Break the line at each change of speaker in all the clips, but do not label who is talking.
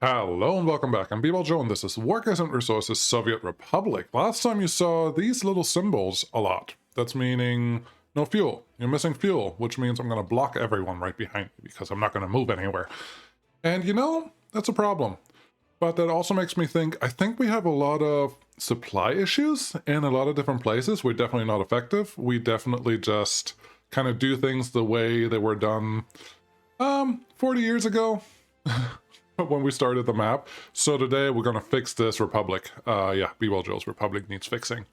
Hello and welcome back. I'm Joe and this is Work Isn't Resources Soviet Republic. Last time you saw these little symbols a lot. That's meaning no fuel. You're missing fuel, which means I'm going to block everyone right behind me because I'm not going to move anywhere. And you know, that's a problem. But that also makes me think, I think we have a lot of supply issues in a lot of different places. We're definitely not effective. We definitely just kind of do things the way they were done 40 years ago. When we started the map. So today we're gonna fix this republic. Yeah, Joe's republic needs fixing.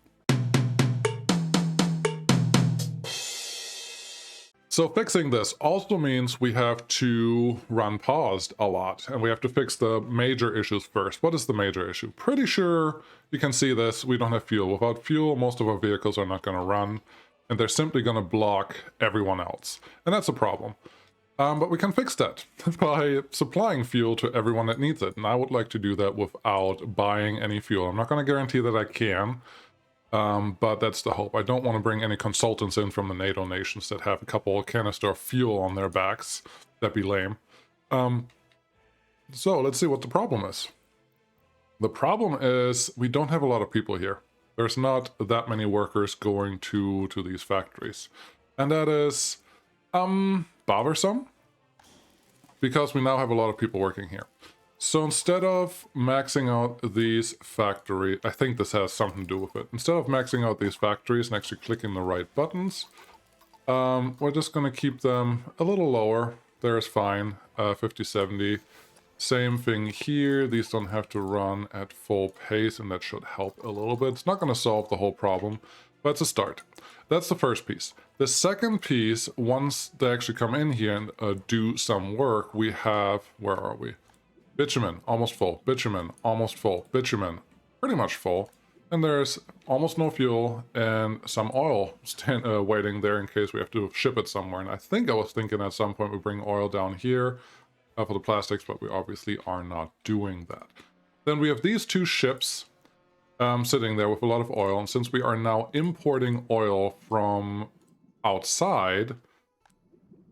So fixing this also means we have to run paused a lot, and we have to fix the major issues first. What is the major issue? Pretty sure you can see this. We don't have fuel. Without fuel, most of our vehicles are not gonna run, and they're simply gonna block everyone else. And that's a problem. But we can fix that by supplying fuel to everyone that needs it. And I would like to do that without buying any fuel. I'm not going to guarantee that I can, but that's the hope. I don't want to bring any consultants in from the NATO nations that have a couple of canister of fuel on their backs. That'd be lame. So let's see what the problem is. The problem is we don't have a lot of people here. There's not that many workers going to these factories. And that is bothersome because we now have a lot of people working here. So instead of maxing out these factories, I think this has something to do with it. Instead of maxing out these factories and actually clicking the right buttons, we're just going to keep them a little lower. There's fine, 50, 70. Same thing here. These don't have to run at full pace, and that should help a little bit. It's not going to solve the whole problem, but it's a start. That's the first piece. The second piece, once they actually come in here and do some work, we have, where are we? Bitumen, almost full. Bitumen, almost full. Bitumen, pretty much full. And there's almost no fuel and some oil waiting there in case we have to ship it somewhere. And I think I was thinking at some point we bring oil down here for the plastics, but we obviously are not doing that. Then we have these two ships sitting there with a lot of oil, and since we are now importing oil from outside,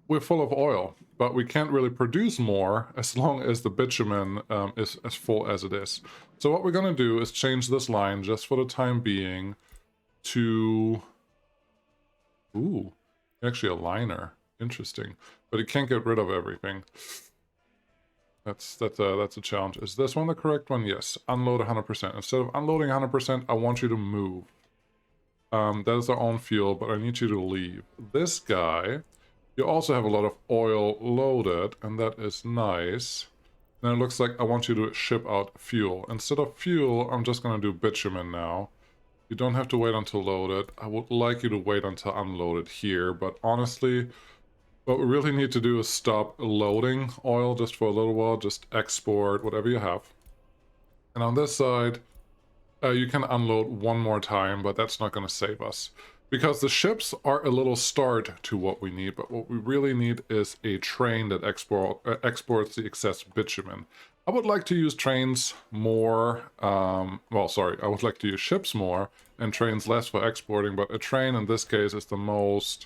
we're full of oil, but we can't really produce more as long as the bitumen is as full as it is. So what we're going to do is change this line just for the time being to... Ooh, actually a liner. Interesting. But it can't get rid of everything. That's a challenge. Is this one the correct one? Yes. Unload 100%. Instead of unloading 100%, I want you to move. That is our own fuel, but I need you to leave. This guy, you also have a lot of oil loaded, and that is nice. Then it looks like I want you to ship out fuel. Instead of fuel, I'm just going to do bitumen now. You don't have to wait until loaded. I would like you to wait until unloaded here, but honestly... what we really need to do is stop loading oil just for a little while, just export whatever you have. And on this side, you can unload one more time, but that's not going to save us. Because the ships are a little start to what we need, but what we really need is a train that exports the excess bitumen. I would like to use trains more, I would like to use ships more and trains less for exporting, but a train in this case is the most...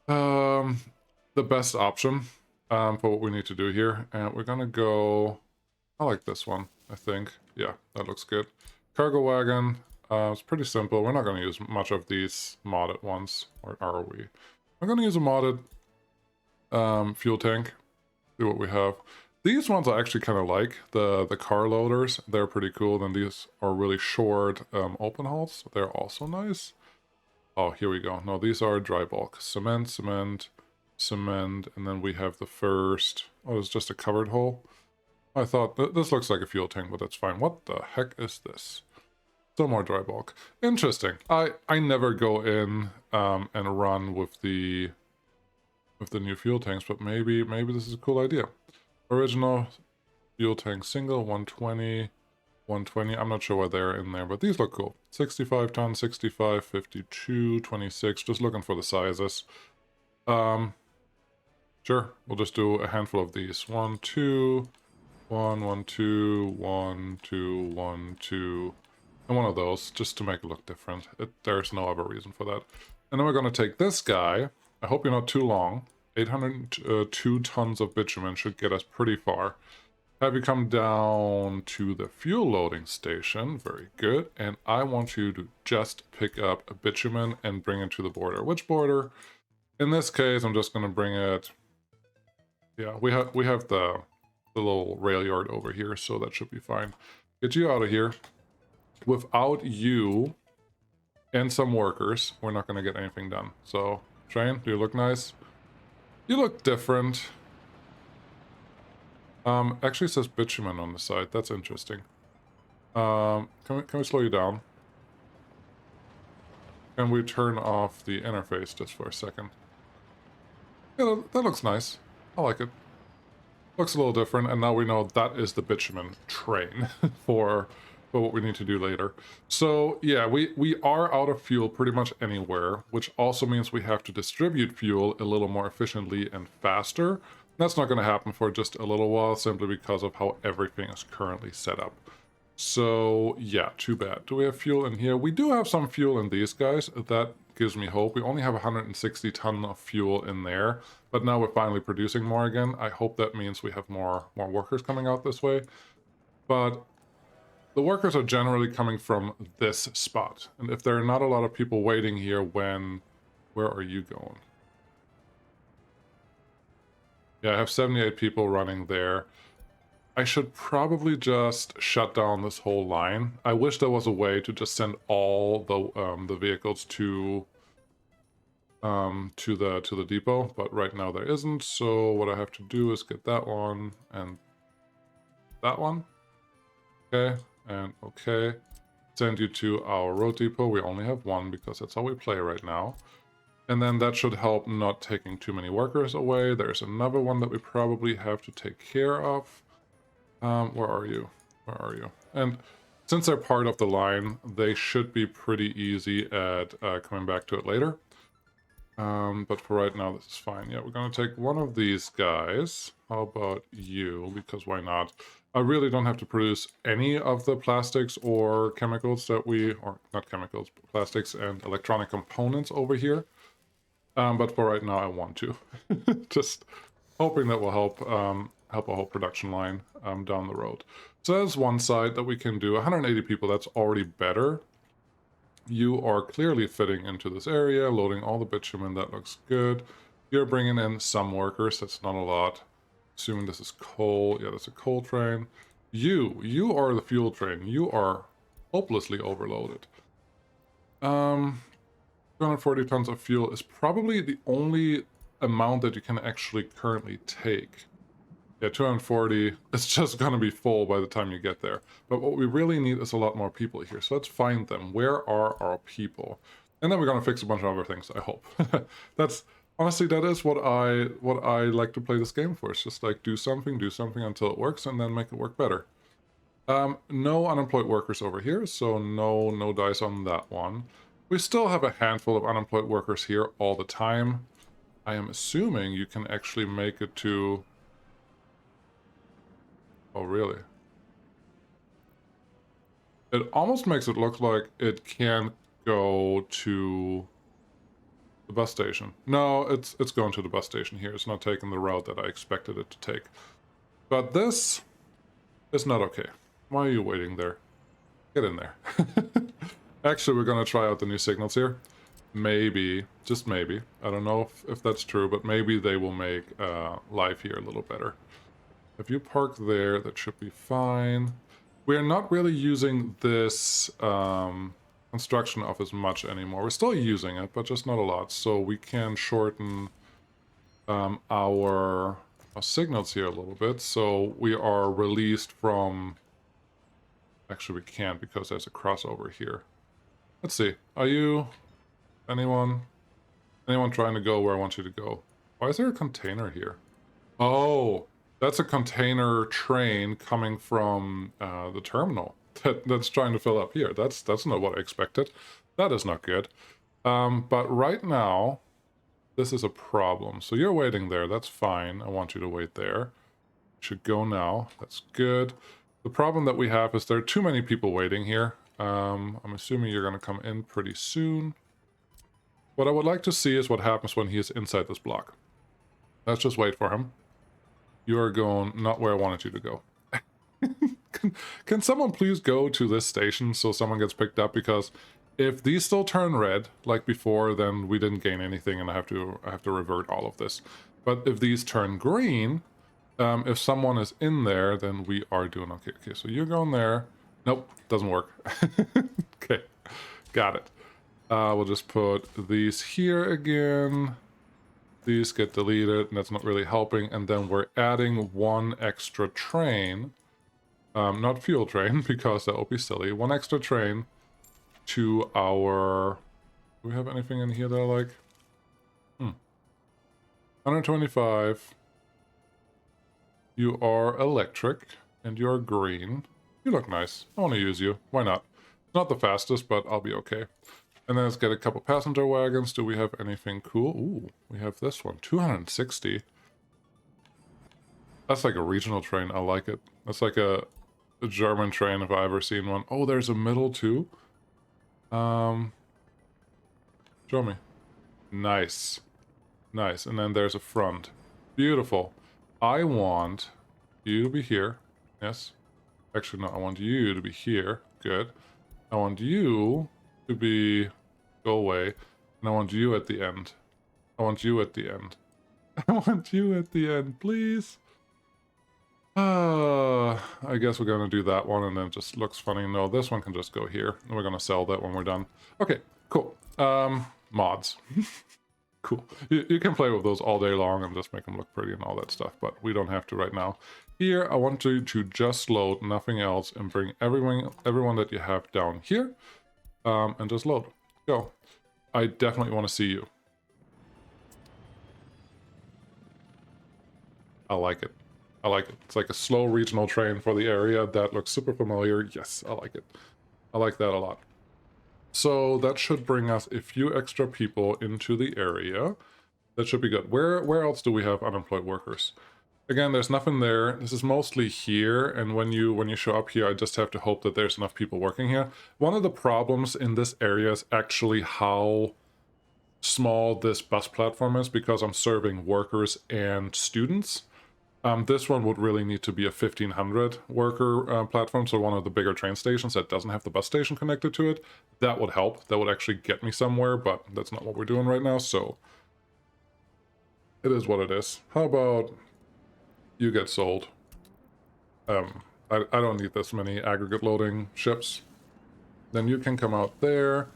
the best option for what we need to do here. And we're gonna go... I like this one, I think. Yeah, that looks good. Cargo wagon. It's pretty simple. We're not gonna use much of these modded ones. Or are we? I'm gonna use a modded fuel tank. See what we have. These ones I actually kind of like. The car loaders. They're pretty cool. Then these are really short open hauls. They're also nice. Oh, here we go. No, these are dry bulk. Cement, cement, cement, and then we have the first... oh, it's just a covered hole? I thought... this looks like a fuel tank, but that's fine. What the heck is this? Still more dry bulk. Interesting. I never go in and run with the new fuel tanks, but maybe this is a cool idea. Original fuel tank single, 120... 120, I'm not sure why they're in there, but these look cool. 65 ton, 65, 52, 26, just looking for the sizes. Sure, we'll just do a handful of these. 1, 2, 1, 1, 2, 1, 2, 1, 2, and one of those, just to make it look different. There's no other reason for that. And then we're going to take this guy. I hope you're not too long. 802 tons of bitumen should get us pretty far. Have you come down to the fuel loading station? Very good. And I want you to just pick up a bitumen and bring it to the border. Which border? In this case, I'm just going to bring it. Yeah, we have the little rail yard over here, so that should be fine. Get you out of here. Without you and some workers, we're not going to get anything done. So, train, do you look nice? You look different. Actually says bitumen on the side. That's interesting. Can we slow you down? Can we turn off the interface just for a second? Yeah, that looks nice. I like it. Looks a little different, and now we know that is the bitumen train for what we need to do later. So yeah, we are out of fuel pretty much anywhere, which also means we have to distribute fuel a little more efficiently and faster. That's not going to happen for just a little while, simply because of how everything is currently set up. So yeah, too bad. Do we have fuel in here? We do have some fuel in these guys. That gives me hope. We only have 160 ton of fuel in there, but now we're finally producing more again. I hope that means we have more workers coming out this way. But the workers are generally coming from this spot. And if there are not a lot of people waiting here when... Where are you going? Yeah, I have 78 people running there. I should probably just shut down this whole line. I wish there was a way to just send all the vehicles to the depot, but right now there isn't. So what I have to do is get that one and that one. Okay, and okay. Send you to our road depot. We only have one because that's how we play right now. And then that should help not taking too many workers away. There's another one that we probably have to take care of. Where are you? Where are you? And since they're part of the line, they should be pretty easy at coming back to it later. But for right now, this is fine. Yeah, we're going to take one of these guys. How about you? Because why not? I really don't have to produce any of the plastics or chemicals that or not chemicals, but plastics and electronic components over here. But for right now, I want to. Just hoping that will help help a whole production line down the road. So that's one side that we can do. 180 people, that's already better. You are clearly fitting into this area, loading all the bitumen. That looks good. You're bringing in some workers. That's not a lot. Assuming this is coal. Yeah, that's a coal train. You are the fuel train. You are hopelessly overloaded. 240 tons of fuel is probably the only amount that you can actually currently take. Yeah, 240, it's just gonna be full by the time you get there. But what we really need is a lot more people here, so let's find them. Where are our people? And then we're gonna fix a bunch of other things, I hope. That's, honestly, that is what I like to play this game for. It's just like, do something until it works, and then make it work better. No unemployed workers over here, so no dice on that one. We still have a handful of unemployed workers here all the time. I am assuming you can actually make it to... Oh, really? It almost makes it look like it can't go to the bus station. No, it's going to the bus station here. It's not taking the route that I expected it to take. But this is not okay. Why are you waiting there? Get in there. Actually, we're going to try out the new signals here. Maybe, just maybe, I don't know if that's true, but maybe they will make life here a little better. If you park there, that should be fine. We are not really using this construction office much anymore. We're still using it, but just not a lot. So we can shorten our signals here a little bit. So we are released from... Actually, we can't because there's a crossover here. Let's see. Are you... Anyone trying to go where I want you to go? Why is there a container here? Oh... That's a container train coming from the terminal that's trying to fill up here. That's not what I expected. That is not good. But right now, this is a problem. So you're waiting there. That's fine. I want you to wait there. Should go now. That's good. The problem that we have is there are too many people waiting here. I'm assuming you're going to come in pretty soon. What I would like to see is what happens when he is inside this block. Let's just wait for him. You are going not where I wanted you to go. Can someone please go to this station so someone gets picked up? Because if these still turn red like before, then we didn't gain anything, and I have to revert all of this. But if these turn green, if someone is in there, then we are doing okay. Okay, so you're going there. Nope, doesn't work. Okay, got it. We'll just put these here again. These get deleted, and that's not really helping. And then we're adding one extra train. Not fuel train, because that would be silly. One extra train to our... Do we have anything in here that I like? 125. You are electric, and you're green. You look nice. I want to use you. Why not? Not the fastest, but I'll be okay. And then let's get a couple passenger wagons. Do we have anything cool? Ooh, we have this one. 260. That's like a regional train. I like it. That's like a German train if I've ever seen one. Oh, there's a middle too? Show me. Nice. Nice. And then there's a front. Beautiful. I want you to be here. Yes. Actually, no, I want you to be here. Good. I want you to be... Go away. And I want you at the end. I want you at the end. I want you at the end, please. I guess we're going to do that one, and then it just looks funny. No, this one can just go here. And we're going to sell that when we're done. Okay, cool. Mods. Cool. You can play with those all day long and just make them look pretty and all that stuff, but we don't have to right now. Here, I want you to just load, nothing else, and bring everyone that you have down here, and just load. Go. I definitely want to see you. I like it. I like it. It's like a slow regional train for the area. That looks super familiar. Yes, I like it. I like that a lot. So that should bring us a few extra people into the area. That should be good. Where else do we have unemployed workers? Again, there's nothing there. This is mostly here, and when you show up here, I just have to hope that there's enough people working here. One of the problems in this area is actually how small this bus platform is, because I'm serving workers and students. This one would really need to be a 1,500 worker platform, so one of the bigger train stations that doesn't have the bus station connected to it. That would help. That would actually get me somewhere, but that's not what we're doing right now, so it is what it is. How about you get sold? I don't need this many aggregate loading ships. Then you can come out there,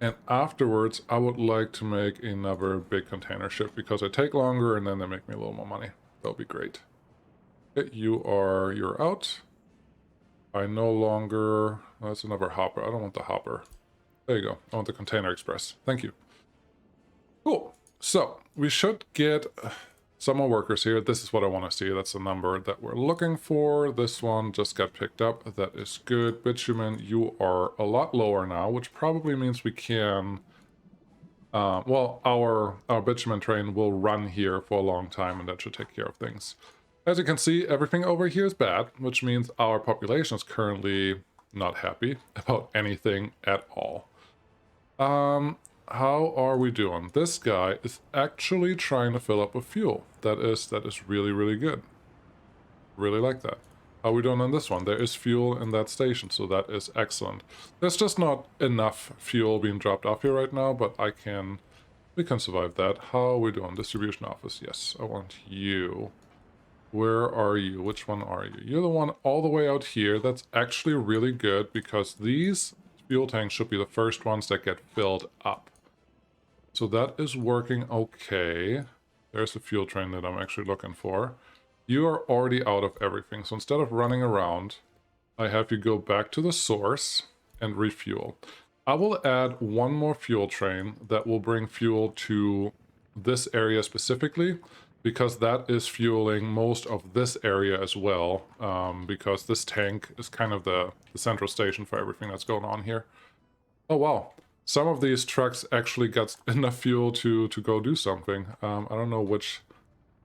and afterwards I would like to make another big container ship, because they take longer and then they make me a little more money. That'll be great. Okay, you're out. I no longer... That's another hopper. I don't want the hopper. There you go. I want the container express. Thank you. Cool. So, we should get some more workers here. This is what I want to see. That's the number that we're looking for. This one just got picked up. That is good. Bitumen, you are a lot lower now, which probably means we can... well, our bitumen train will run here for a long time, and that should take care of things. As you can see, everything over here is bad, which means our population is currently not happy about anything at all. How are we doing? This guy is actually trying to fill up with fuel. That is really, really good. Really like that. How are we doing on this one? There is fuel in that station, so that is excellent. There's just not enough fuel being dropped off here right now, but we can survive that. How are we doing? Distribution office, yes. I want you. Where are you? Which one are you? You're the one all the way out here. That's actually really good, because these fuel tanks should be the first ones that get filled up. So that is working okay. There's the fuel train that I'm actually looking for. You are already out of everything, so instead of running around, I have you go back to the source and refuel. I will add one more fuel train that will bring fuel to this area specifically, because that is fueling most of this area as well, because this tank is kind of the central station for everything that's going on here. Oh wow, some of these trucks actually got enough fuel to go do something. I don't know which...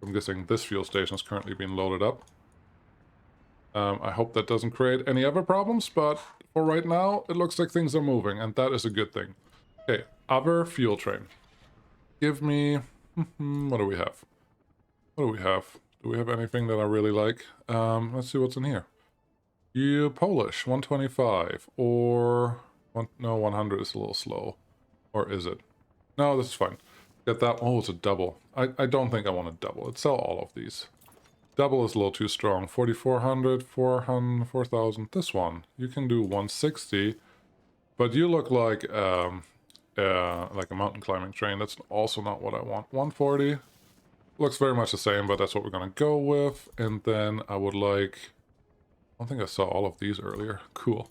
I'm guessing this fuel station is currently being loaded up. I hope that doesn't create any other problems, but for right now, it looks like things are moving, and that is a good thing. Okay, other fuel train. Give me... what do we have? What do we have? Do we have anything that I really like? Let's see what's in here. You Polish, 125, or... no, 100 is a little slow. Or is it? No, this is fine. Get that. Oh, it's a double. I don't think I want a double. Let's sell all of these. Double is a little too strong. 4,400, 400, 4,000. This one. You can do 160. But you look like a mountain climbing train. That's also not what I want. 140. Looks very much the same, but that's what we're going to go with. And then I would like... I don't think I saw all of these earlier. Cool.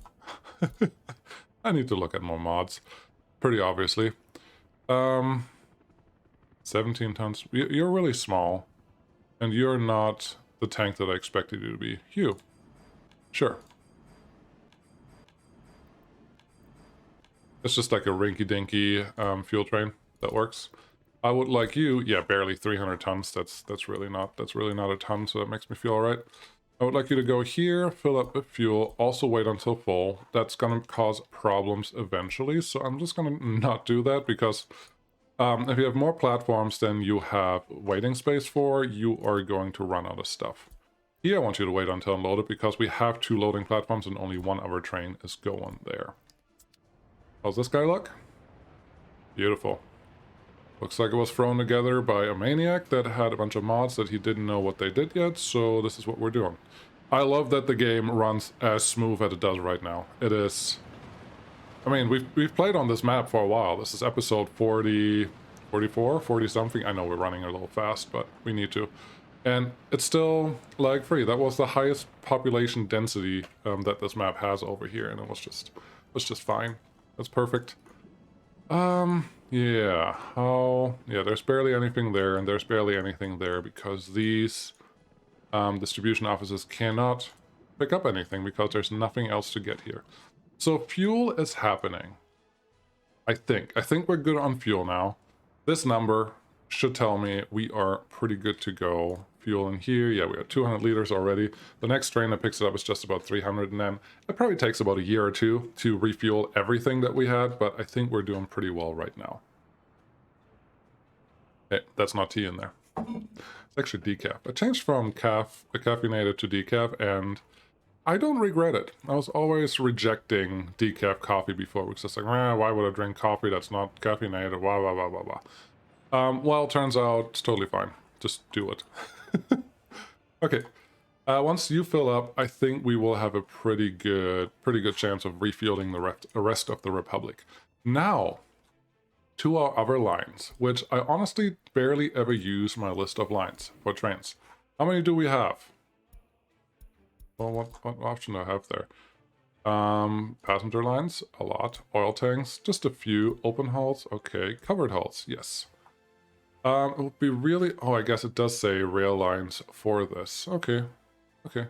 I need to look at more mods. Pretty obviously. 17 tons. You're really small. And you're not the tank that I expected you to be. You. Sure. It's just like a rinky-dinky fuel train that works. I would like you, yeah, barely 300 tons. That's really not a ton, so that makes me feel alright. I would like you to go here, fill up with fuel, also wait until full. That's gonna cause problems eventually, so I'm just gonna not do that because if you have more platforms than you have waiting space for, you are going to run out of stuff. Here I want you to wait until unloaded because we have 2 loading platforms and only 1 other train is going there. How's this guy look? Beautiful. Looks like it was thrown together by a maniac that had a bunch of mods that he didn't know what they did yet, so this is what we're doing. I love that the game runs as smooth as it does right now. It is... I mean, we've played on this map for a while. This is episode 40... 44? 40-something? I know we're running a little fast, but we need to. And it's still lag-free. That was the highest population density that this map has over here, and it was just fine. That's perfect. Yeah, yeah, there's barely anything there, and there's barely anything there because these distribution offices cannot pick up anything because there's nothing else to get here. So fuel is happening. I think we're good on fuel now. This number should tell me we are pretty good to go. Fuel in here, yeah, we have 200 liters already. The next train that picks it up is just about 300, and then it probably takes about a year or 2 to refuel everything that we had, but I think we're doing pretty well right now. Hey, that's not tea in there. It's actually decaf. I changed from caffeinated to decaf, and I don't regret it. I was always rejecting decaf coffee before, because it's like, why would I drink coffee that's not caffeinated, blah, blah, blah, blah, blah. Well, turns out it's totally fine. Just do it. Okay. Once you fill up, I think we will have a pretty good chance of refueling the rest of the Republic. Now, to our other lines, which I honestly barely ever use my list of lines for trains. How many do we have? Well, what option do I have there? Passenger lines, a lot. Oil tanks, just a few. Open hauls, okay. Covered hauls, yes. It would be really... Oh, I guess it does say rail lines for this. Okay. Okay.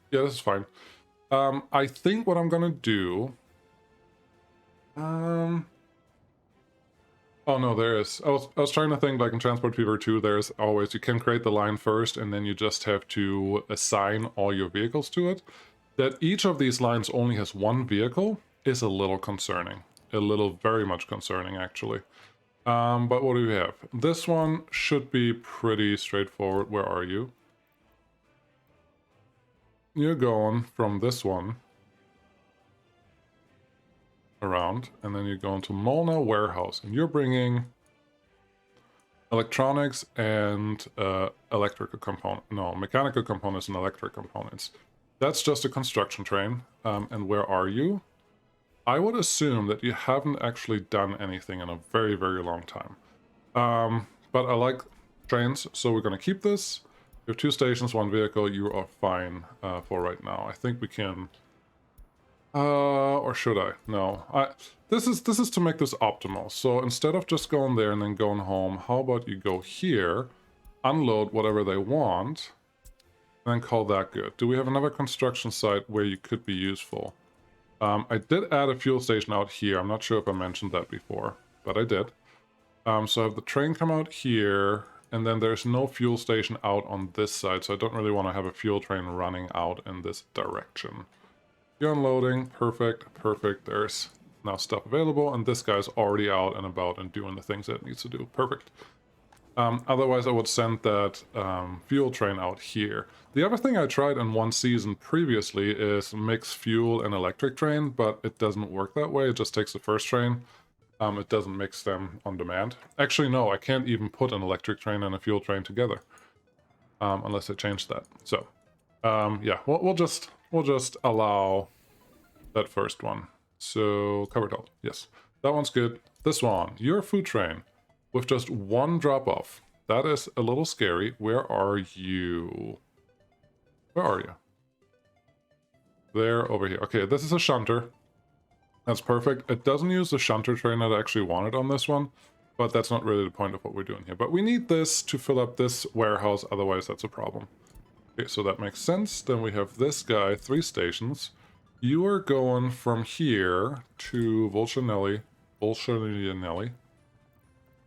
Yeah, this is fine. I think what I'm gonna do... Oh no, there is. I was trying to think, like in Transport Fever 2, there's always... You can create the line first, and then you just have to assign all your vehicles to it. That each of these lines only has 1 vehicle is a little concerning. A little very much concerning, actually. But what do we have? This one should be pretty straightforward. Where are you? You're going from this one around, and then you're going to Molna Warehouse, and you're bringing electronics and electrical component. No, mechanical components and electric components. That's just a construction train. And where are you? I would assume that you haven't actually done anything in a very, very long time. But I like trains, so we're going to keep this. You have 2 stations, 1 vehicle. You are fine for right now. I think we can... or should I? No. This is to make this optimal. So instead of just going there and then going home, how about you go here, unload whatever they want, and then call that good. Do we have another construction site where you could be useful? I did add a fuel station out here. I'm not sure if I mentioned that before, but I did. So I have the train come out here, and then there's no fuel station out on this side, so I don't really want to have a fuel train running out in this direction. You're unloading. Perfect, perfect. There's now stuff available, and this guy's already out and about and doing the things that it needs to do. Perfect. Otherwise, I would send that fuel train out here. The other thing I tried in one season previously is mix fuel and electric train, but it doesn't work that way. It just takes the first train. It doesn't mix them on demand. Actually, no, I can't even put an electric train and a fuel train together unless I change that. So, yeah, we'll just allow that first one. So covered hull, yes, that one's good. This one, your food train, with just one drop off. That is a little scary. Where are you? Where are you? There, over here. Okay, this is a shunter. That's perfect. It doesn't use the shunter train that I actually wanted on this one, but that's not really the point of what we're doing here. But we need this to fill up this warehouse, otherwise that's a problem. Okay, so that makes sense. Then we have this guy, 3 stations. You are going from here to Volshanelli.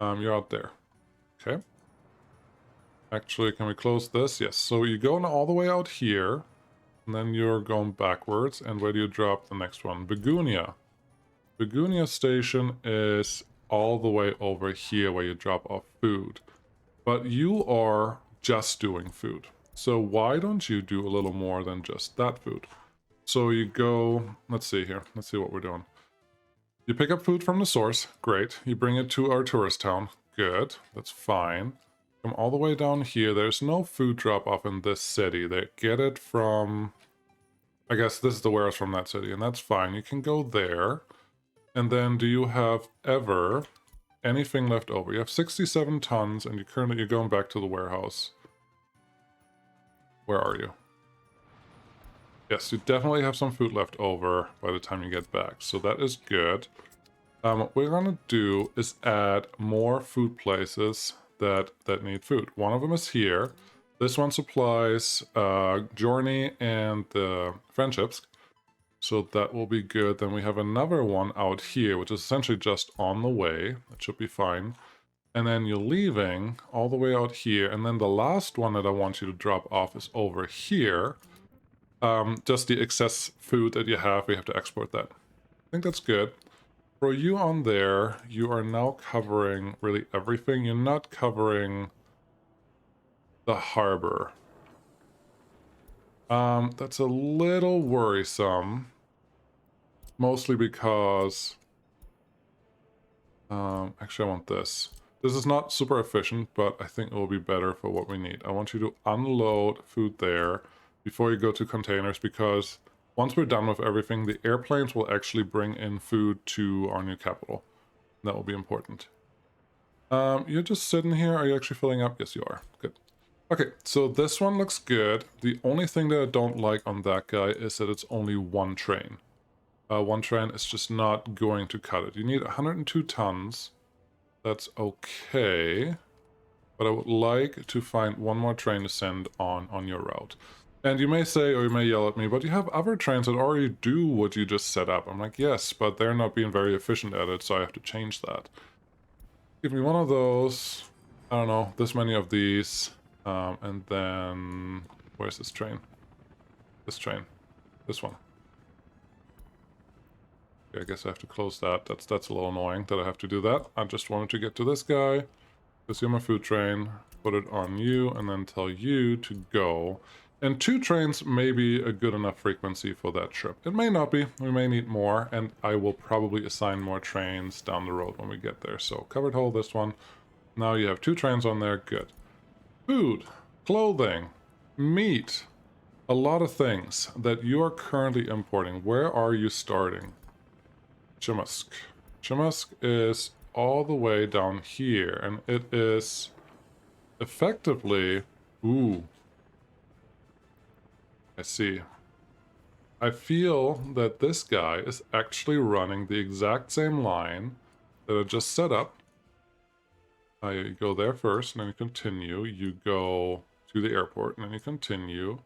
You're out there. Okay. Actually, can we close this? Yes. So you're going all the way out here, and then you're going backwards. And where do you drop the next one? Begunia. Begunia station is all the way over here where you drop off food. But you are just doing food. So why don't you do a little more than just that food? So you go, let's see here. Let's see what we're doing. You pick up food from the source. Great. You bring it to our tourist town. Good. That's fine. Come all the way down here. There's no food drop-off in this city. They get it from... I guess this is the warehouse from that city, and that's fine. You can go there. And then do you have ever anything left over? You have 67 tons, and you're going back to the warehouse. Where are you? Yes, you definitely have some food left over by the time you get back, so that is good. What we're gonna do is add more food places that need food. One of them is here. This one supplies Journey and Friendships, so that will be good. Then we have another one out here, which is essentially just on the way. That should be fine. And then you're leaving all the way out here, and then the last one that I want you to drop off is over here. Just the excess food that you have, we have to export that. I think that's good. For you on there, you are now covering really everything. You're not covering the harbor. That's a little worrisome. Mostly because... actually, I want this. This is not super efficient, but I think it will be better for what we need. I want you to unload food there before you go to containers, because once we're done with everything, the airplanes will actually bring in food to our new capital. That will be important. You're just sitting here. Are you actually filling up? Yes, you are. Good. Okay, so this one looks good. The only thing that I don't like on that guy is that it's only one train. One train is just not going to cut it. You need 102 tons. That's okay. But I would like to find one more train to send on your route. And you may say, or you may yell at me, but you have other trains that already do what you just set up. I'm like, yes, but they're not being very efficient at it, so I have to change that. Give me one of those. I don't know, this many of these. And then... where's this train? This train. This one. Okay, I guess I have to close that. That's a little annoying that I have to do that. I just wanted to get to this guy. Consume my food train. Put it on you, and then tell you to go. And 2 trains may be a good enough frequency for that trip. It may not be. We may need more, and I will probably assign more trains down the road when we get there. So, covered hull, this one. Now you have 2 trains on there. Good. Food, clothing, meat, a lot of things that you are currently importing. Where are you starting? Chimysk. Chimysk is all the way down here, and it is effectively... Ooh. I see. I feel that this guy is actually running the exact same line that I just set up. You go there first, and then you continue. You go to the airport, and then you continue.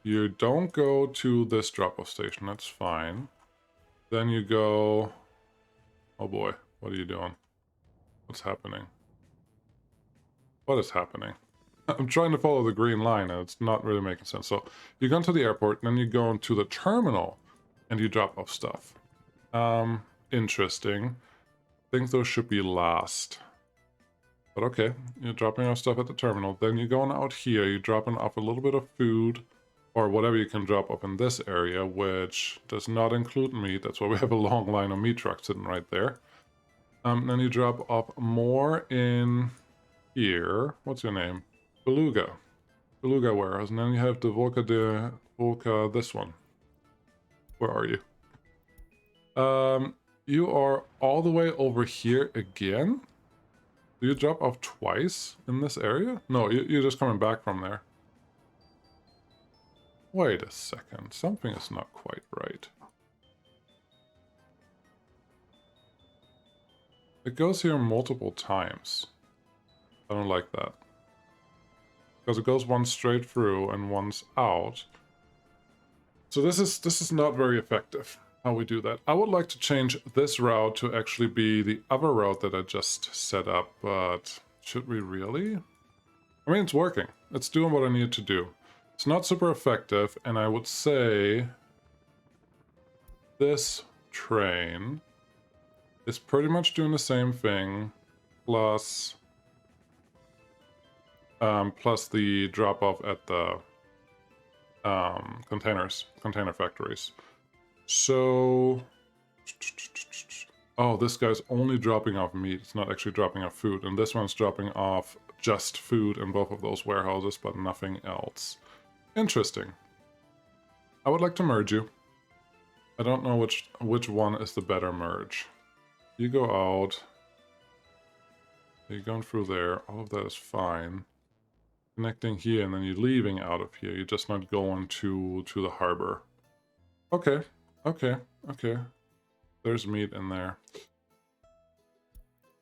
You don't go to this drop-off station, that's fine. Then you go... Oh boy, what are you doing? What's happening? What is happening? I'm trying to follow the green line, and it's not really making sense. So, you go into the airport, and then you go into the terminal, and you drop off stuff. Interesting. I think those should be last. But okay, you're dropping off stuff at the terminal. Then you're going out here, you're dropping off a little bit of food, or whatever you can drop off in this area, which does not include meat. That's why we have a long line of meat trucks sitting right there. Then you drop off more in here. What's your name? Beluga. Beluga warehouse. And then you have the Volca, this one. Where are you? You are all the way over here again? Do you drop off twice in this area? No, you're just coming back from there. Wait a second. Something is not quite right. It goes here multiple times. I don't like that. Because it goes once straight through and once out. So this is not very effective, how we do that. I would like to change this route to actually be the other route that I just set up, but should we really? I mean, it's working. It's doing what I need to do. It's not super effective, and I would say this train is pretty much doing the same thing, plus the drop-off at the container factories. So, oh, this guy's only dropping off meat. It's not actually dropping off food, and this one's dropping off just food in both of those warehouses, but nothing else. Interesting. I would like to merge you. I don't know which one is the better merge. You go out. You're going through there. All of that is fine. Connecting here, and then you're leaving out of here. You're just not going to the harbor. Okay. Okay. Okay. There's meat in there.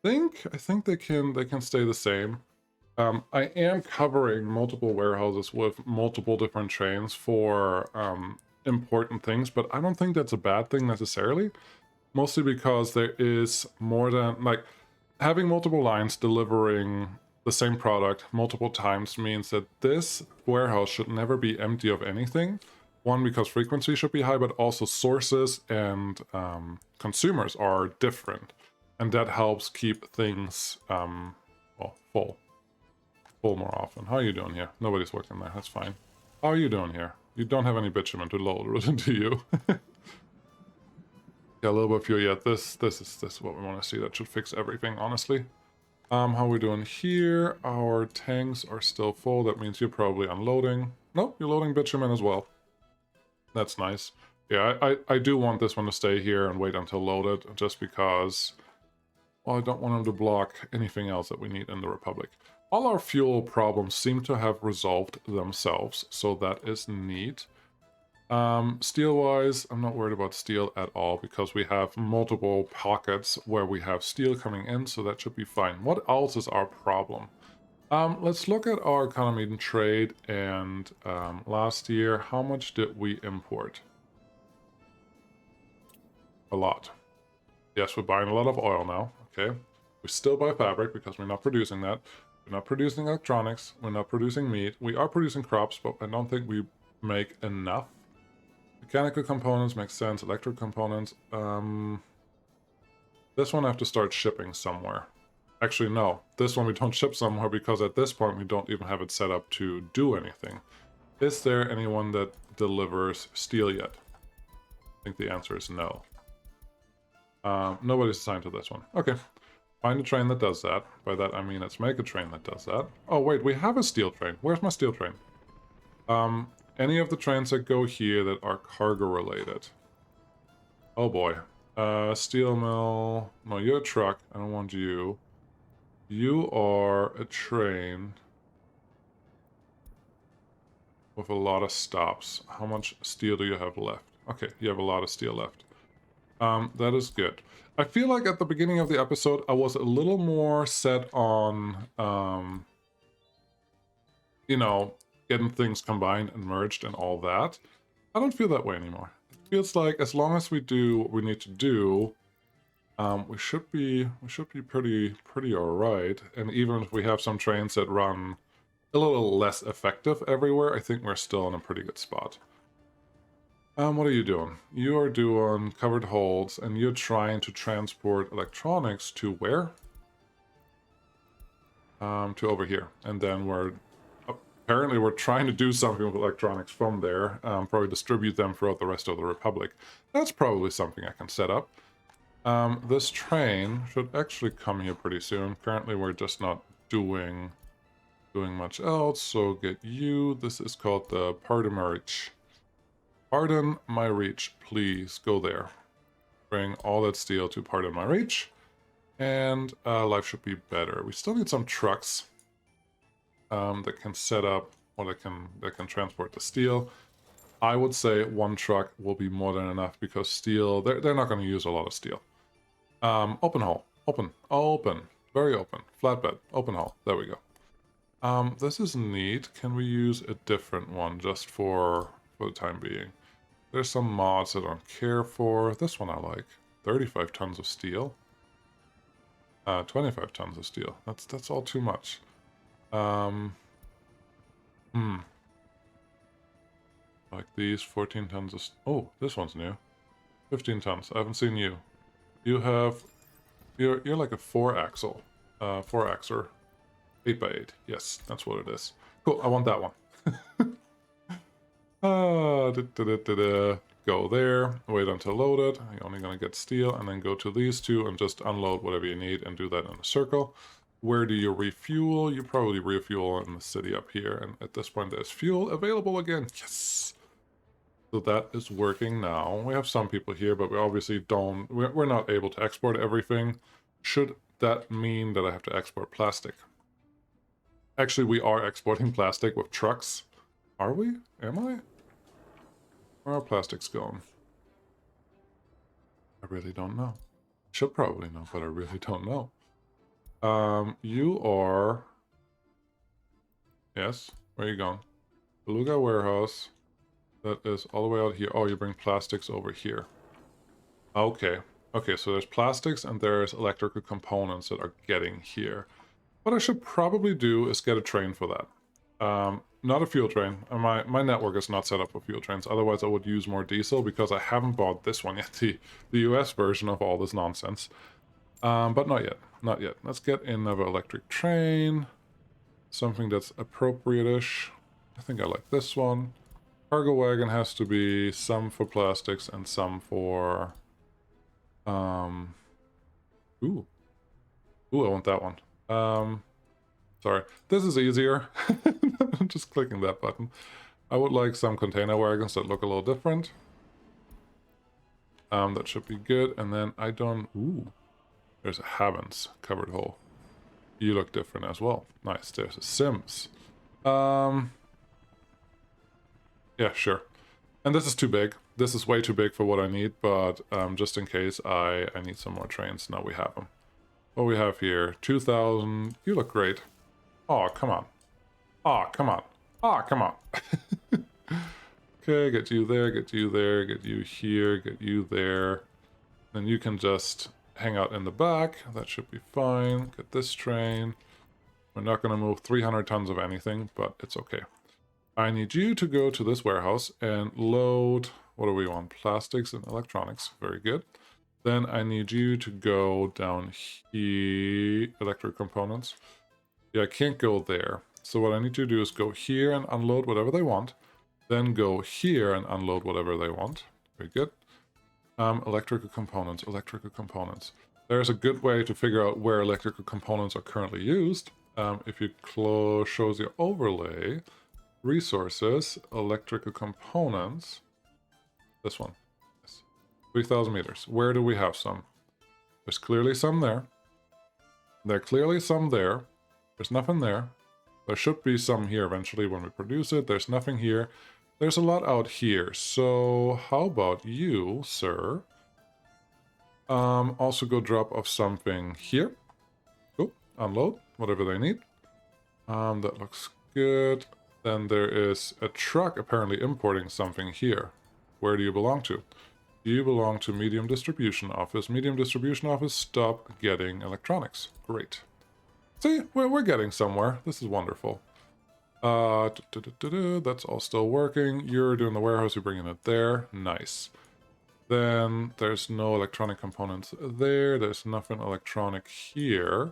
I think they can stay the same. I am covering multiple warehouses with multiple different trains for important things, but I don't think that's a bad thing necessarily. Mostly because there is more than, like, having multiple lines delivering the same product multiple times means that this warehouse should never be empty of anything. One, because frequency should be high, but also sources and consumers are different. And that helps keep things, well, full more often. How are you doing here? Nobody's working there, that's fine. How are you doing here? You don't have any bitumen to load, do you? Yeah, a little bit of fuel. Yeah, this is what we want to see. That should fix everything, honestly. How are we doing here? Our tanks are still full. That means you're probably unloading. Nope, you're loading bitumen as well. That's nice. Yeah, I do want this one to stay here and wait until loaded, just because, well, I don't want them to block anything else that we need in the Republic. All our fuel problems seem to have resolved themselves, so that is neat. Steel-wise, I'm not worried about steel at all, because we have multiple pockets where we have steel coming in, so that should be fine. What else is our problem? Let's look at our economy and trade, and last year, how much did we import? A lot. Yes, we're buying a lot of oil now, okay? We still buy fabric because we're not producing that. We're not producing electronics, we're not producing meat. We are producing crops, but I don't think we make enough. Mechanical components make sense, electric components. This one I have to start shipping somewhere. Actually, no. This one we don't ship somewhere because at this point we don't even have it set up to do anything. Is there anyone that delivers steel yet? I think the answer is no. Nobody's assigned to this one. Okay. Find a train that does that. By that I mean let's make a train that does that. Oh wait, we have a steel train. Where's my steel train? Any of the trains that go here that are cargo related. Oh boy. Steel mill. No, you're a truck. I don't want you. You are a train with a lot of stops. How much steel do you have left? Okay, you have a lot of steel left. That is good. I feel like at the beginning of the episode, I was a little more set on, you know, getting things combined and merged and all that. I don't feel that way anymore. It feels like as long as we do what we need to do, we should be pretty alright. And even if we have some trains that run a little less effective everywhere, I think we're still in a pretty good spot. What are you doing? You are doing covered holds, and you're trying to transport electronics to where? to over here. And then apparently we're trying to do something with electronics from there, probably distribute them throughout the rest of the Republic. That's probably something I can set up. This train should actually come here pretty soon. Currently we're just not doing much else, so get you. This is called the Pardon My Reach. Pardon My Reach, please go there. Bring all that steel to Pardon My Reach, and life should be better. We still need some trucks that can set up, or that can transport the steel. I would say one truck will be more than enough, because steel, they're not going to use a lot of steel. Open haul, open, very open, flatbed, open haul, there we go. This is neat. Can we use a different one just for the time being? There's some mods I don't care for. This one I like. 35 tons of steel. 25 tons of steel. That's all too much. Like these 14 tons of... Oh, this one's new. 15 tons. I haven't seen you. You have... You're like a 4-axle. 4-axer. 8x8. Yes, that's what it is. Cool, I want that one. Go there, wait until loaded. You're only going to get steel, and then go to these two and just unload whatever you need and do that in a circle. Where do you refuel? You probably refuel in the city up here, and at this point there's fuel available again. Yes! So that is working now. We have some people here, but we obviously don't... We're not able to export everything. Should that mean that I have to export plastic? Actually, we are exporting plastic with trucks. Are we? Am I? Where are plastics going? I really don't know. Should probably know, but I really don't know. You are... Yes? Where are you going? Beluga warehouse. That is all the way out here. Oh, you bring plastics over here. Okay. Okay, so there's plastics and there's electrical components that are getting here. What I should probably do is get a train for that. Not a fuel train. My network is not set up for fuel trains. Otherwise, I would use more diesel, because I haven't bought this one yet, the US version of all this nonsense. But not yet. Not yet. Let's get another electric train. Something that's appropriate-ish. I think I like this one. Cargo wagon has to be some for plastics and some for... Ooh. Ooh, I want that one. Sorry. This is easier. I'm just clicking that button. I would like some container wagons that look a little different. That should be good. And then I don't... Ooh. There's a Havens covered hole. You look different as well. Nice. There's a Sims. Yeah, sure. And this is too big. This is way too big for what I need, but just in case I need some more trains. Now we have them. What we have here, 2,000. You look great. Oh, come on. Oh, come on. Oh, come on. Okay, get you there, get you there, get you here, get you there. Then you can just hang out in the back. That should be fine. Get this train. We're not going to move 300 tons of anything, but it's okay. I need you to go to this warehouse and load... What do we want? Plastics and electronics. Very good. Then I need you to go down here. Electric components. Yeah, I can't go there. So what I need you to do is go here and unload whatever they want. Then go here and unload whatever they want. Very good. Electrical components. Electrical components. There's a good way to figure out where electrical components are currently used. If you shows your overlay, resources, electrical components. This one. Yes. 3,000 meters. Where do we have some? There's clearly some there. There are clearly some there. There's nothing there. There should be some here eventually when we produce it. There's nothing here. There's a lot out here. So how about you, sir? Also go drop off something here. Oh, unload whatever they need. That looks good. Then there is a truck apparently importing something here. Where do you belong to? Do you belong to medium distribution office? Medium distribution office, stop getting electronics. Great. See, we're getting somewhere. This is wonderful. That's all still working. You're doing the warehouse, you're bringing it there. Nice. Then there's no electronic components there. There's nothing electronic here.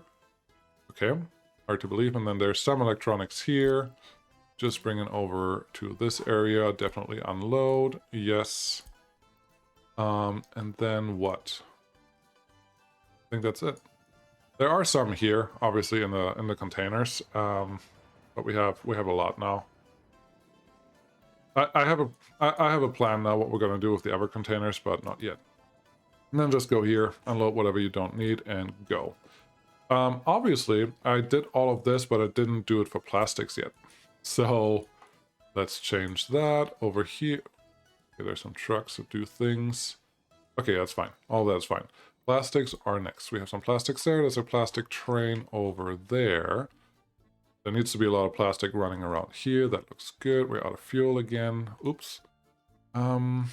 Okay. Hard to believe. And then there's some electronics here. Just bring it over to this area. Definitely unload. Yes. And then what? I think that's it. There are some here, obviously, in the containers. But we have a lot now. I have a plan now what we're gonna do with the other containers, but not yet. And then just go here, unload whatever you don't need, and go. Obviously, I did all of this, but I didn't do it for plastics yet. So let's change that over here. Okay, there's some trucks that do things. Okay, that's fine. All that's fine. Plastics are next. We have some plastics there. There's a plastic train over there. There needs to be a lot of plastic running around here. That looks good. We're out of fuel again. Oops. Yeah,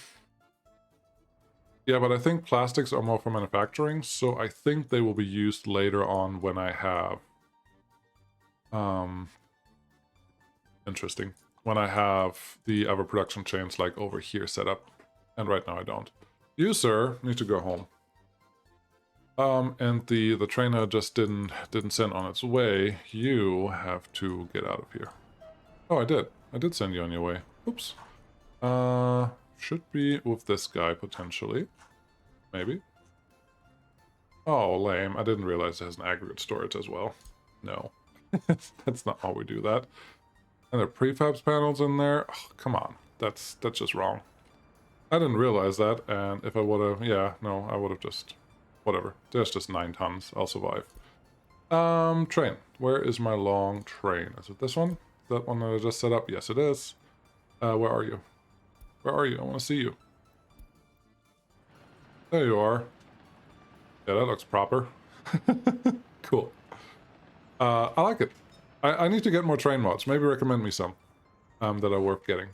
but I think plastics are more for manufacturing, so I think they will be used later on when I have... Interesting. When I have the other production chains, like, over here set up. And right now I don't. You, sir, need to go home. And the trainer just didn't send on its way. You have to get out of here. Oh, I did. I did send you on your way. Oops. Should be with this guy, potentially. Maybe. Oh, lame. I didn't realize it has an aggregate storage as well. No. That's not how we do that. And there are prefabs panels in there. Oh, come on. That's just wrong. I didn't realize that, and if I would have... Yeah, no, I would have just... Whatever. There's just 9 tons. I'll survive. Train. Where is my long train? Is it this one? Is that one that I just set up? Yes, it is. Where are you? Where are you? I want to see you. There you are. Yeah, that looks proper. Cool. I like it. I need to get more train mods. Maybe recommend me some that are worth getting.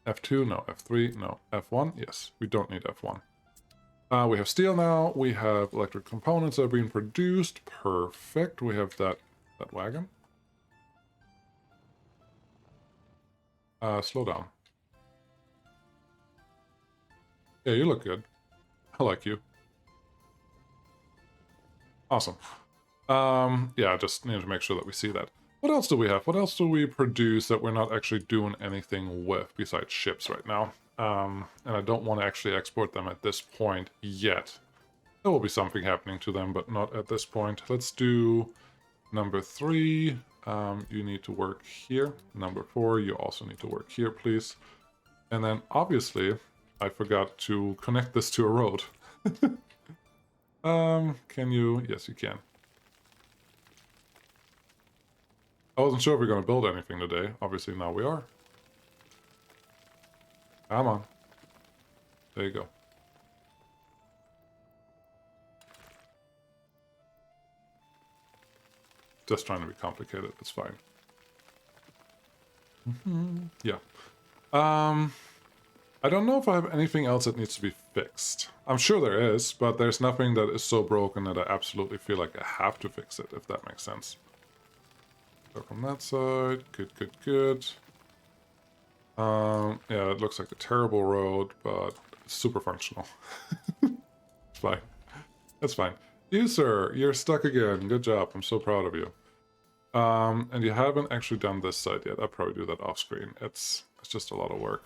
F2? No. F3? No. F1? Yes. We don't need F1. We have steel now. We have electric components that are being produced. Perfect. We have that wagon. Slow down. Yeah, you look good. I like you. Awesome. Yeah, I just need to make sure that we see that. What else do we have? What else do we produce that we're not actually doing anything with besides ships right now? And I don't want to actually export them at this point yet. There will be something happening to them, but not at this point. Let's do number 3. You need to work here. Number 4, you also need to work here, please. And then, obviously, I forgot to connect this to a road. Can you? Yes, you can. I wasn't sure if we are going to build anything today. Obviously, now we are. Come on. There you go. Just trying to be complicated. It's fine. Yeah. I don't know if I have anything else that needs to be fixed. I'm sure there is, but there's nothing that is so broken that I absolutely feel like I have to fix it, if that makes sense. So from that side, good. Yeah, it looks like a terrible road, but it's super functional. It's fine. That's fine. You, sir, you're stuck again. Good job. I'm so proud of you. And you haven't actually done this side yet. I'll probably do that off screen. It's just a lot of work.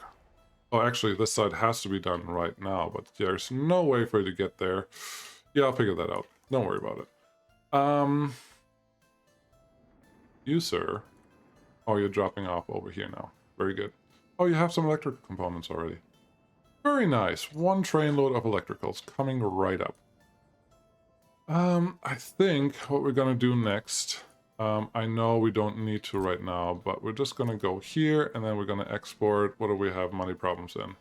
Oh, actually, this side has to be done right now, but there's no way for you to get there. Yeah, I'll figure that out. Don't worry about it. You, sir. Oh, you're dropping off over here now. Very good. Oh, you have some electric components already. Very nice. 1 trainload of electricals coming right up. I think what we're gonna do next... I know we don't need to right now, but we're just gonna go here, and then we're gonna export... What do we have money problems in?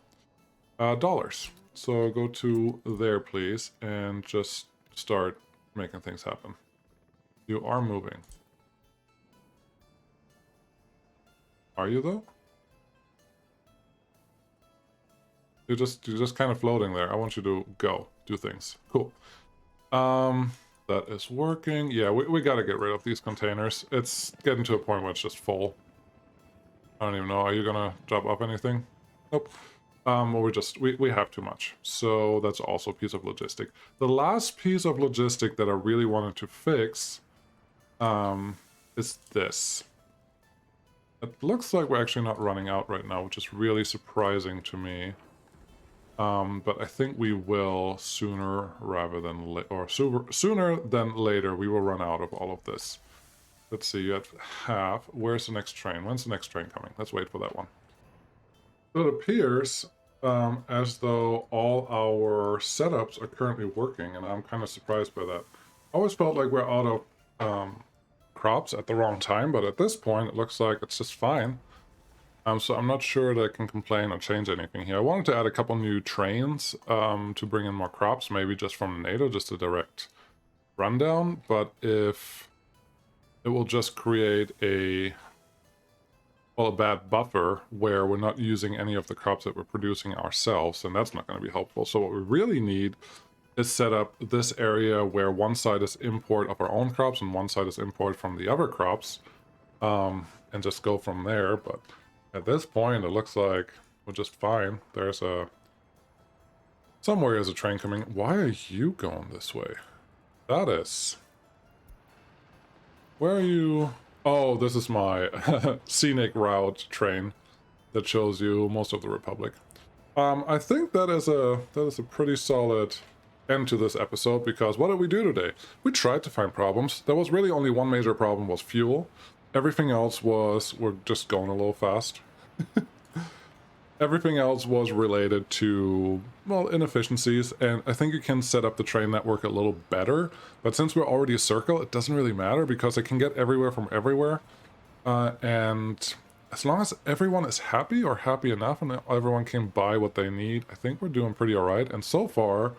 Dollars. So go to there, please, and just start making things happen. You are moving. Are you, though? You're just kind of floating there. I want you to go. Do things. Cool. That is working. Yeah, we gotta get rid of these containers. It's getting to a point where it's just full. I don't even know. Are you gonna drop off anything? Nope. Well, we have too much. So that's also a piece of logistic. The last piece of logistic that I really wanted to fix is this. It looks like we're actually not running out right now, which is really surprising to me. But I think we will sooner rather than sooner than later. We will run out of all of this. Let's see. You have half. Where's the next train? When's the next train coming? Let's wait for that one. So it appears as though all our setups are currently working, and I'm kind of surprised by that. I always felt like we're out of crops at the wrong time, but at this point, it looks like it's just fine. So I'm not sure that I can complain or change anything here. I wanted to add a couple new trains to bring in more crops, maybe just from NATO, just a direct rundown. But if it will just create a bad buffer where we're not using any of the crops that we're producing ourselves, then that's not going to be helpful. So what we really need is set up this area where one side is import of our own crops and one side is import from the other crops, and just go from there. But at this point, it looks like we're just fine. There's somewhere is a train coming. Why are you going this way? That is... Where are you? Oh, this is my scenic route train that shows you most of the Republic. I think that is a pretty solid end to this episode, because what did we do today? We tried to find problems. There was really only one major problem, was fuel. Everything else was, we're just going a little fast. Everything else was related to, well, inefficiencies, and I think you can set up the train network a little better, but since we're already a circle, it doesn't really matter because it can get everywhere from everywhere, and as long as everyone is happy or happy enough and everyone can buy what they need, I think we're doing pretty alright. And so far,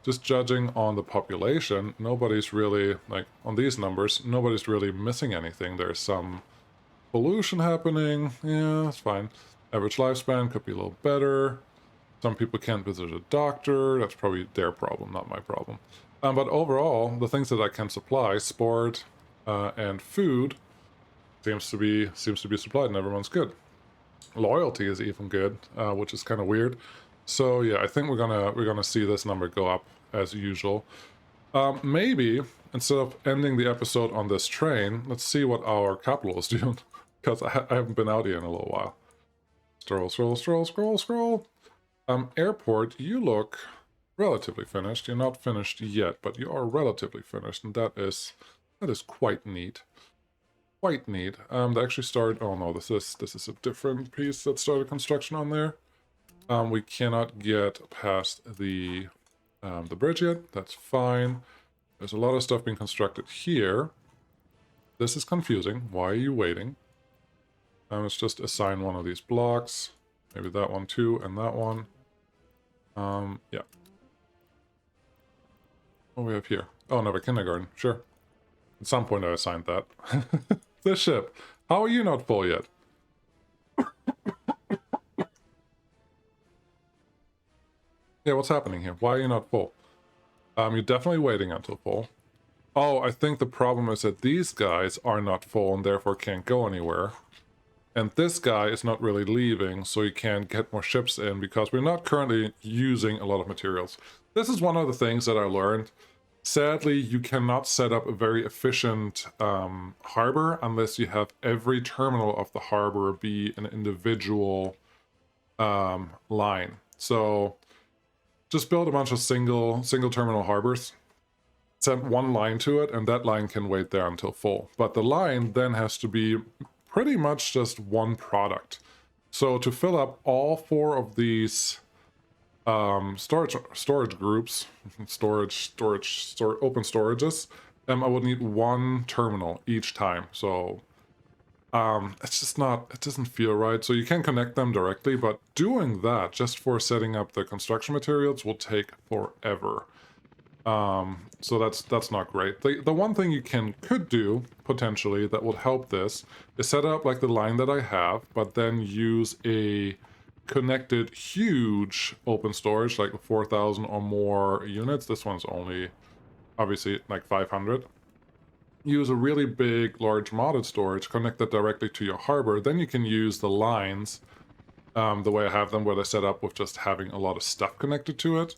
just judging on the population, nobody's really, like, on these numbers, nobody's really missing anything. There's some pollution happening, yeah, that's fine. Average lifespan could be a little better. Some people can't visit a doctor. That's probably their problem, not my problem. But overall, the things that I can supply, sport and food, seems to be supplied, and everyone's good. Loyalty is even good, which is kind of weird. So yeah, I think we're gonna see this number go up as usual. Maybe instead of ending the episode on this train, let's see what our capital is doing, because I haven't been out here in a little while. Scroll, scroll, scroll, scroll, scroll. Airport, you look relatively finished. You're not finished yet, but you are relatively finished, and that is quite neat. Quite neat. They actually started. Oh no, this is a different piece that started construction on there. We cannot get past the bridge yet. That's fine. There's a lot of stuff being constructed here. This is confusing. Why are you waiting? Let's just assign one of these blocks. Maybe that one too, and that one. Yeah. What do we have here? Oh, another kindergarten. Sure. At some point I assigned that. This ship. How are you not full yet? Yeah, what's happening here? Why are you not full? You're definitely waiting until full. Oh, I think the problem is that these guys are not full and therefore can't go anywhere. And this guy is not really leaving, so you can't get more ships in because we're not currently using a lot of materials. This is one of the things that I learned. Sadly, you cannot set up a very efficient harbor unless you have every terminal of the harbor be an individual line. So just build a bunch of single terminal harbors, send one line to it, and that line can wait there until full. But the line then has to be pretty much just one product. So to fill up all four of these storage groups, open storages, I would need one terminal each time. So it's just not, it doesn't feel right. So you can connect them directly, but doing that just for setting up the construction materials will take forever. So that's not great. The one thing you could do potentially that would help this is set up like the line that I have, but then use a connected huge open storage, like 4,000 or more units. This one's only obviously like 500. Use a really big, large modded storage, connect that directly to your harbor. Then you can use the lines the way I have them, where they're set up with just having a lot of stuff connected to it.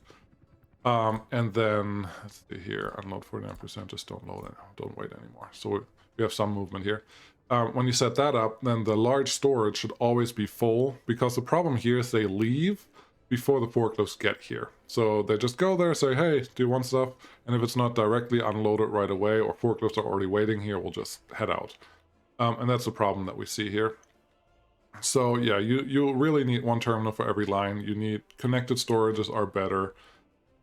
And then, let's see here, unload 49%, just don't load it, don't wait anymore. So we have some movement here. When you set that up, then the large storage should always be full, because the problem here is they leave before the forklifts get here. So they just go there, say, hey, do you want stuff? And if it's not directly unloaded right away, or forklifts are already waiting here, we'll just head out. And that's the problem that we see here. So yeah, you really need one terminal for every line. You need connected storages are better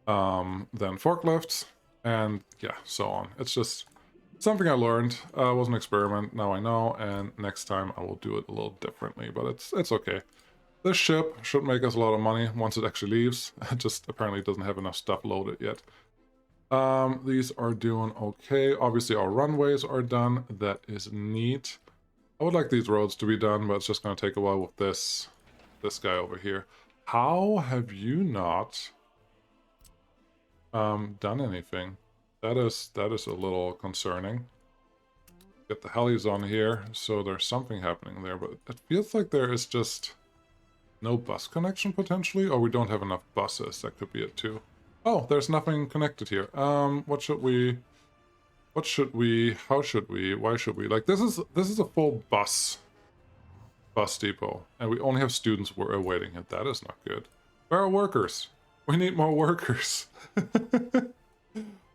than forklifts, and yeah, so on. It's just something I learned. It was an experiment, now I know, and next time I will do it a little differently, but it's okay. This ship should make us a lot of money once it actually leaves. It just apparently doesn't have enough stuff loaded yet. These are doing okay. Obviously our runways are done. That is neat. I would like these roads to be done, but it's just going to take a while with this guy over here. How have you not done anything? That is a little concerning. Get the helis on here, so there's something happening there, but it feels like there is just no bus connection potentially, or we don't have enough buses. That could be it too. Oh, there's nothing connected here. What should we, how should we, why should we? Like, this is a full bus depot, and we only have students waiting it. That is not good. Where are workers? We need more workers.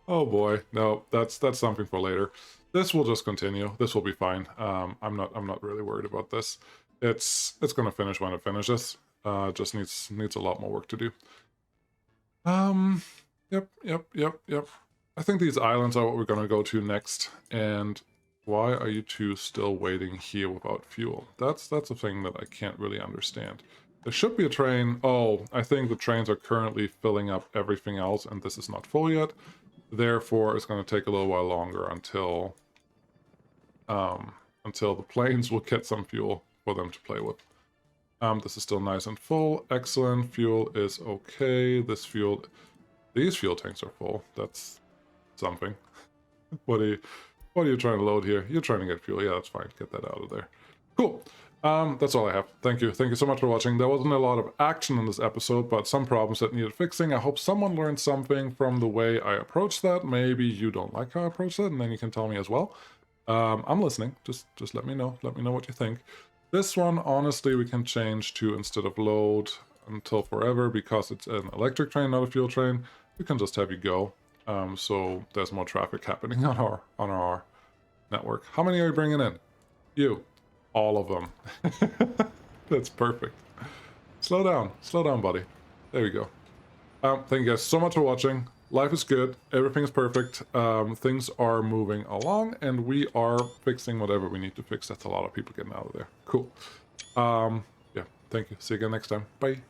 Oh boy, no, that's something for later. This will just continue. This will be fine. I'm not really worried about this. It's gonna finish when it finishes. Just needs a lot more work to do. Yep. I think these islands are what we're gonna go to next. And why are you two still waiting here without fuel? That's a thing that I can't really understand. There should be a train. Oh, I think the trains are currently filling up everything else, and this is not full yet. Therefore, it's going to take a little while longer until the planes will get some fuel for them to play with. This is still nice and full. Excellent. Fuel is okay. These fuel tanks are full. That's something. What are you trying to load here? You're trying to get fuel. Yeah, that's fine. Get that out of there. Cool. That's all I have. Thank you so much for watching. There wasn't a lot of action in this episode, but some problems that needed fixing. I hope someone learned something from the way I approached that. Maybe you don't like how I approached that, and then you can tell me as well. I'm listening. Just let me know. Let me know what you think. This one, honestly, we can change to, instead of load until forever, because it's an electric train, not a fuel train, we can just have you go. So there's more traffic happening on our network. How many are you bringing in? You. All of them. That's perfect. Slow down, buddy. There we go. Thank you guys so much for watching. Life is good. Everything is perfect. Things are moving along, and we are fixing whatever we need to fix. That's a lot of people getting out of there. Cool. Yeah, thank you. See you again next time. Bye.